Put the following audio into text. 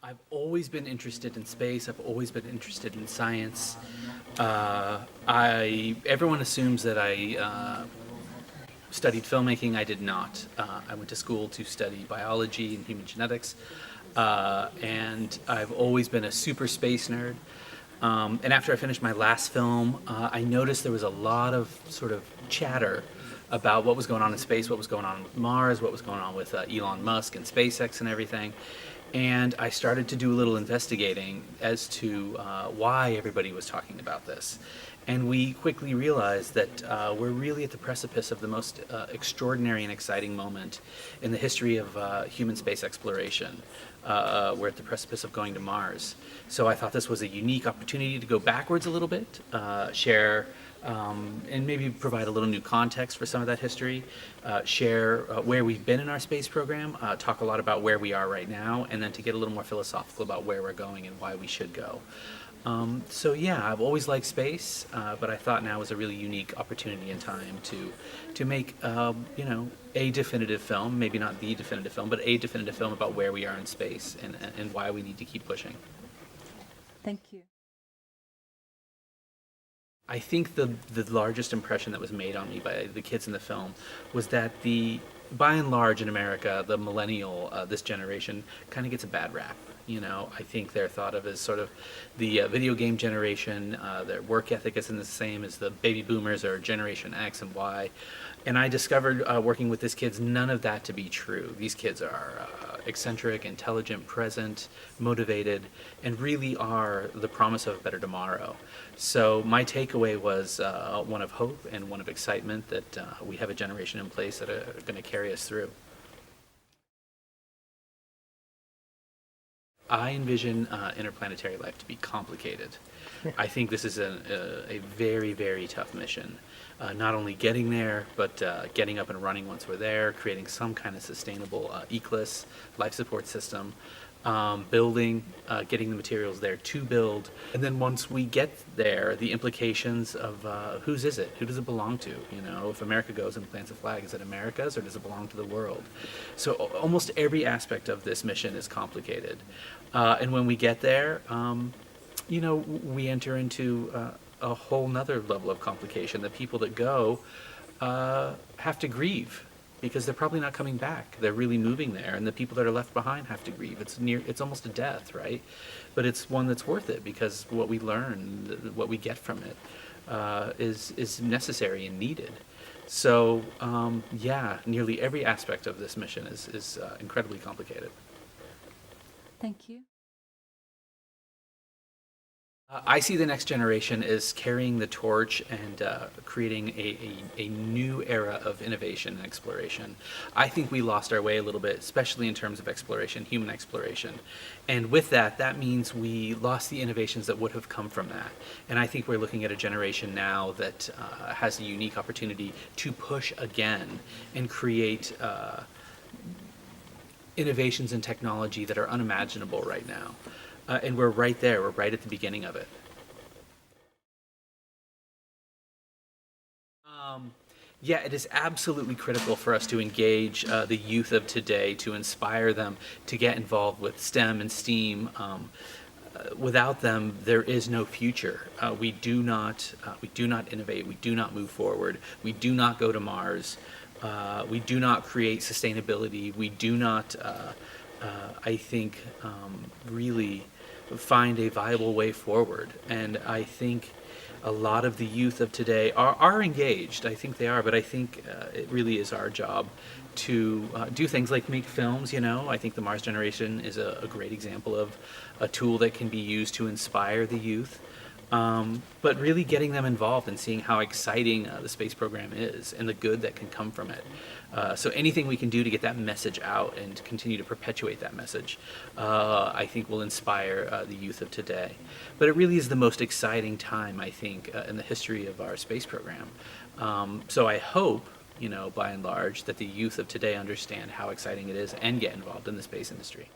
I've always been interested in space. I've always been interested in science. Everyone assumes that I studied filmmaking. I did not. I went to school to study biology and human genetics, and I've always been a super space nerd. And after I finished my last film, I noticed there was a lot of sort of chatter about what was going on in space, what was going on with Mars, what was going on with Elon Musk and SpaceX and everything. And I started to do a little investigating as to why everybody was talking about this. And we quickly realized that we're really at the precipice of the most extraordinary and exciting moment in the history of human space exploration. We're at the precipice of going to Mars. So I thought this was a unique opportunity to go backwards a little bit, share and maybe provide a little new context for some of that history, share where we've been in our space program, talk a lot about where we are right now, and then to get a little more philosophical about where we're going and why we should go. So yeah, I've always liked space, but I thought now was a really unique opportunity and time to make a definitive film, maybe not the definitive film, but a definitive film about where we are in space and why we need to keep pushing. Thank you. I think the largest impression that was made on me by the kids in the film was that by and large in America, the millennial, this generation, kind of gets a bad rap. I think they're thought of as sort of the video game generation. Their work ethic isn't the same as the baby boomers or Generation X and Y. And I discovered working with these kids, none of that to be true. These kids are eccentric, intelligent, present, motivated, and really are the promise of a better tomorrow. So my takeaway was one of hope and one of excitement that we have a generation in place that are going to carry us through. I envision interplanetary life to be complicated. I think this is a very, very tough mission. Not only getting there, but getting up and running once we're there, creating some kind of sustainable ECLIS, life support system, building, getting the materials there to build, and then once we get there, the implications of whose is it? Who does it belong to? If America goes and plants a flag, is it America's or does it belong to the world? So almost every aspect of this mission is complicated. And when we get there, we enter into a whole nother level of complication. The people that go have to grieve because they're probably not coming back. They're really moving there, and the people that are left behind have to grieve. It's almost a death, right? But it's one that's worth it because what we learn, what we get from it, is necessary and needed. So yeah, nearly every aspect of this mission is incredibly complicated. Thank you. I see the next generation as carrying the torch and creating a new era of innovation and exploration. I think we lost our way a little bit, especially in terms of exploration, human exploration. And with that, that means we lost the innovations that would have come from that. And I think we're looking at a generation now that has a unique opportunity to push again and create innovations in technology that are unimaginable right now. And we're right there. We're right at the beginning of it. Yeah, it is absolutely critical for us to engage the youth of today, to inspire them to get involved with STEM and STEAM. Without them, there is no future. We do not innovate. We do not move forward. We do not go to Mars. We do not create sustainability. We do not, I think, really find a viable way forward. And I think a lot of the youth of today are engaged. I think they are, but I think it really is our job to do things like make films. I think the Mars Generation is a great example of a tool that can be used to inspire the youth. But really getting them involved and seeing how exciting the space program is and the good that can come from it. So anything we can do to get that message out and continue to perpetuate that message, I think will inspire the youth of today. But it really is the most exciting time, I think, in the history of our space program. So I hope, by and large, that the youth of today understand how exciting it is and get involved in the space industry.